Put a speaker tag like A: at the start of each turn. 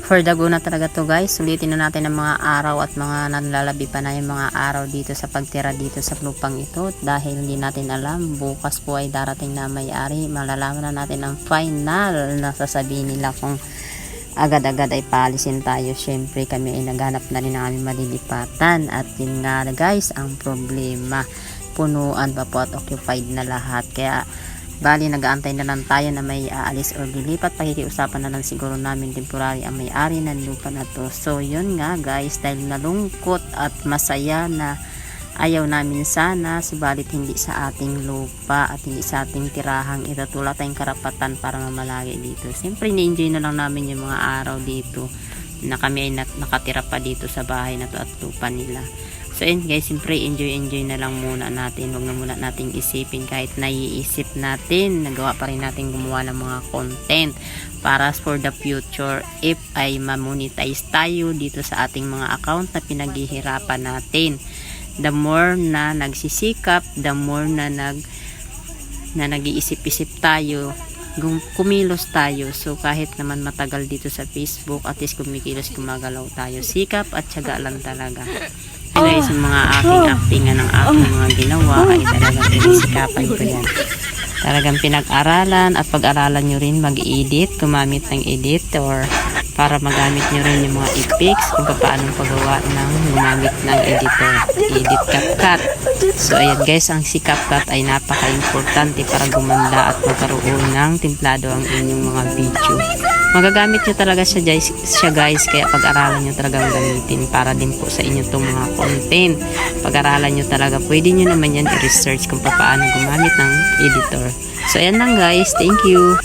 A: For the go na talaga to guys. Sulitin na natin ang mga araw at mga nanlalabi pa na yung mga araw dito sa pagtira dito sa lupang ito. Dahil hindi natin alam, bukas po ay darating na may-ari. Malalaman na natin ang final na sasabihin nila kung agad-agad ay paalisin tayo. Syempre kami ay naghanap na rin ng aming malilipatan. At yun nga guys, ang problema, punuan pa po at occupied na lahat. Kaya bali nag-aantay na lang tayo na may aalis or lilipat. Pakikiusapan na lang siguro namin temporary ang may-ari ng lupa na to. So yun nga guys, dahil nalungkot at masaya na ayaw namin sana, subalit hindi sa ating lupa at hindi sa ating tirahang itatula tayong karapatan para mamalagi dito. Siyempre ni-enjoy na lang namin yung mga araw dito na kami ay nakatira pa dito sa bahay na to at lupa nila. So yun guys, siyempre enjoy na lang muna natin. Huwag na muna nating isipin kahit naiisip natin. Nagawa pa rin natin gumawa ng mga content para for the future if ay ma-monetize tayo dito sa ating mga account na pinaghihirapan natin. The more na nagsisikap, the more na nag-iisip-isip tayo, kumilos tayo. So kahit naman matagal dito sa Facebook, at least kumikilos, gumagalaw tayo. Sikap at tiyaga lang talaga. Guys, yung mga aking actingan ng aking mga ginawa ay talagang pinisikapan ko yan. Talagang pinag-aralan at pag-aralan nyo rin mag-edit, gumamit ng editor para magamit nyo rin yung mga effects kung paano paggawa ng gumamit ng editor. Edit CapCut. So ayan guys, ang si CapCut ay napaka-importante para gumanda at magkaroon ng templado ang inyong mga video. Magagamit nyo talaga siya guys, kaya pag-aralan nyo talagang gamitin para din po sa inyo itong mga content. Pag-aralan nyo talaga, pwede nyo naman yan i-research kung paano gumamit ng editor. So ayan lang guys, thank you.